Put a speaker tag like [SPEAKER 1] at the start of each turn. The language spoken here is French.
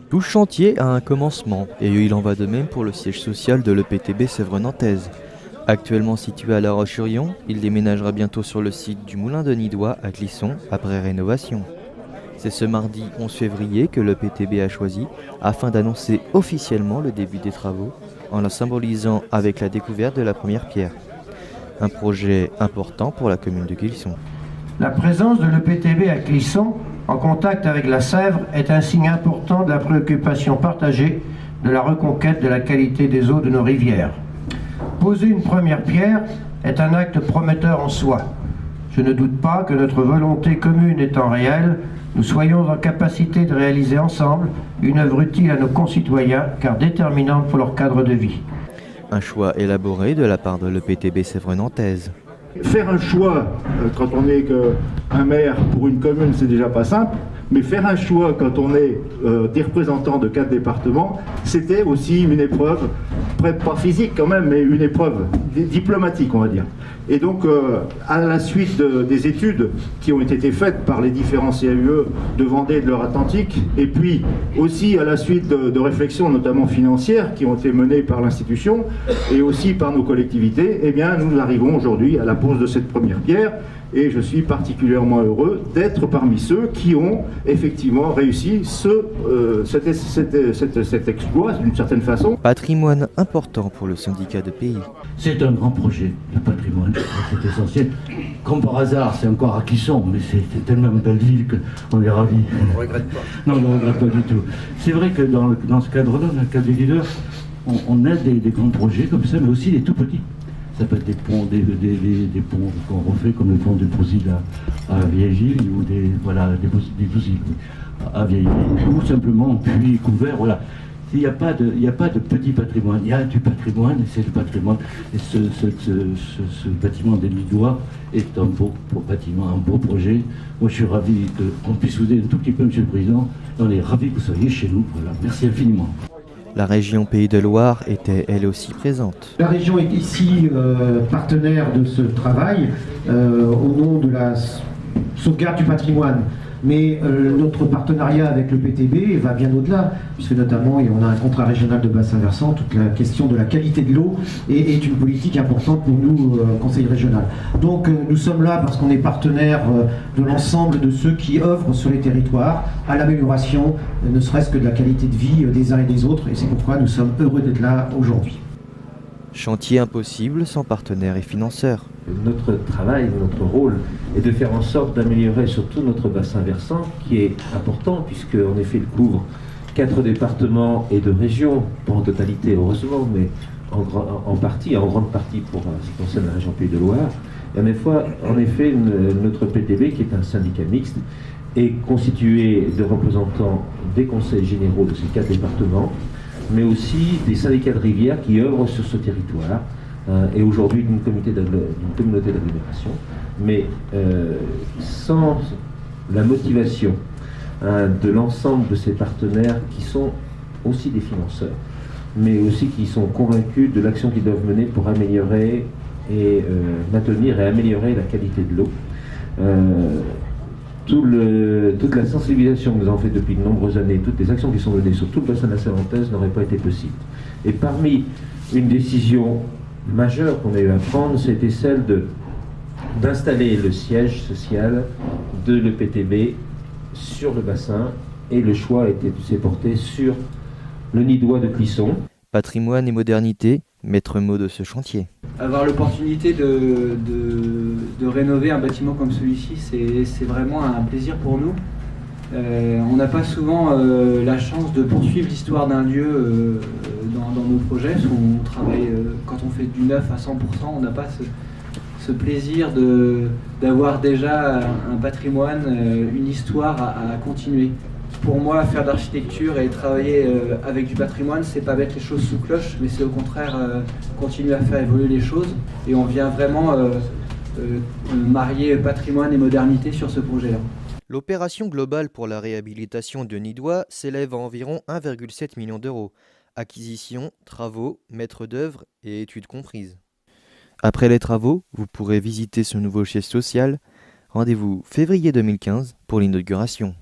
[SPEAKER 1] Tout chantier a un commencement, et il en va de même pour le siège social de l'EPTB Sèvres-Nantaise. Actuellement situé à La Roche-sur-Yon, il déménagera bientôt sur le site du Moulin de Nidois à Clisson, après rénovation. C'est ce mardi 11 février que l'EPTB a choisi afin d'annoncer officiellement le début des travaux, en la symbolisant avec la découverte de la première pierre. Un projet important pour la commune de Clisson.
[SPEAKER 2] La présence de l'EPTB à Clisson, en contact avec la Sèvre, est un signe important de la préoccupation partagée de la reconquête de la qualité des eaux de nos rivières. Poser une première pierre est un acte prometteur en soi. Je ne doute pas que notre volonté commune étant réelle, nous soyons en capacité de réaliser ensemble une œuvre utile à nos concitoyens, car déterminante pour leur cadre de vie.
[SPEAKER 1] Un choix élaboré de la part de l'EPTB Sèvres-Nantaise.
[SPEAKER 3] Faire un choix quand on est un maire pour une commune, c'est déjà pas simple, mais faire un choix quand on est des représentants de 4 départements, c'était aussi une épreuve, pas physique quand même, mais une épreuve diplomatique, on va dire. Et donc, à la suite des études qui ont été faites par les différents CAUE de Vendée et de l'Eure-Atlantique, et puis aussi à la suite de réflexions, notamment financières, qui ont été menées par l'institution et aussi par nos collectivités, eh bien, nous arrivons aujourd'hui à la pose de cette première pierre. Et je suis particulièrement heureux d'être parmi ceux qui ont effectivement réussi cet exploit d'une certaine façon.
[SPEAKER 1] Patrimoine important pour le syndicat de pays.
[SPEAKER 4] C'est un grand projet, le patrimoine, c'est essentiel. Comme par hasard, c'est encore à Clisson, mais c'est tellement une belle ville qu'on est ravis.
[SPEAKER 2] On ne regrette pas.
[SPEAKER 4] Non, on ne regrette pas du tout. C'est vrai que dans ce cadre-là, dans le cadre des leaders, on a des grands projets comme ça, mais aussi des tout petits. Ça peut être des ponts, des ponts qu'on refait, comme le pont de Bousil à Vieilleville, ou des Bousil à Vieilleville, ou simplement un puits couvert, voilà. Il n'y a pas de petit patrimoine, il y a du patrimoine, et c'est le patrimoine. Et ce bâtiment des Nidois est un beau bâtiment, un beau projet. Moi, je suis ravi qu'on puisse vous aider un tout petit peu, Monsieur le Président, et on est ravis que vous soyez chez nous. Voilà. Merci infiniment.
[SPEAKER 1] La région Pays de Loire était elle aussi présente.
[SPEAKER 2] La région est ici partenaire de ce travail au nom de la sauvegarde du patrimoine. Mais notre partenariat avec le PTB va bien au-delà, puisque notamment on a un contrat régional de bassin versant. Toute la question de la qualité de l'eau est une politique importante pour nous, conseil régional. Donc nous sommes là parce qu'on est partenaire de l'ensemble de ceux qui œuvrent sur les territoires à l'amélioration, ne serait-ce que de la qualité de vie des uns et des autres, et c'est pourquoi nous sommes heureux d'être là aujourd'hui.
[SPEAKER 1] Chantier impossible sans partenaires et financeurs.
[SPEAKER 5] Notre travail, notre rôle est de faire en sorte d'améliorer surtout notre bassin versant, qui est important puisque en effet il couvre 4 départements et 2 régions, pas en totalité heureusement, mais en grande partie pour ce qui concerne la région Pays de Loire. Et en effet, notre PTB, qui est un syndicat mixte, est constitué de représentants des conseils généraux de ces 4 départements, mais aussi des syndicats de rivières qui œuvrent sur ce territoire, et aujourd'hui d'une communauté d'agglomération. Mais sans la motivation de l'ensemble de ces partenaires qui sont aussi des financeurs, mais aussi qui sont convaincus de l'action qu'ils doivent mener pour améliorer et maintenir et améliorer la qualité de l'eau. Toute la sensibilisation que nous avons faite depuis de nombreuses années, toutes les actions qui sont menées sur tout le bassin de la Sèvre-Nantaise n'auraient pas été possibles. Et parmi une décision majeure qu'on a eu à prendre, c'était celle d'installer le siège social de l'EPTB sur le bassin, et le choix s'est porté sur le Nidois de Clisson.
[SPEAKER 1] Patrimoine et modernité, maître mot de ce chantier.
[SPEAKER 6] Avoir l'opportunité de rénover un bâtiment comme celui-ci, c'est vraiment un plaisir pour nous. On n'a pas souvent la chance de poursuivre l'histoire d'un lieu dans nos projets. On travaille, quand on fait du neuf à 100%, on n'a pas ce plaisir d'avoir déjà un patrimoine, une histoire à continuer. Pour moi, faire de l'architecture et travailler avec du patrimoine, c'est pas mettre les choses sous cloche, mais c'est au contraire continuer à faire évoluer les choses. Et on vient vraiment marier patrimoine et modernité sur ce projet-là.
[SPEAKER 1] L'opération globale pour la réhabilitation de Nidois s'élève à environ 1,7 million d'euros. Acquisition, travaux, maître d'œuvre et études comprises. Après les travaux, vous pourrez visiter ce nouveau siège social. Rendez-vous février 2015 pour l'inauguration.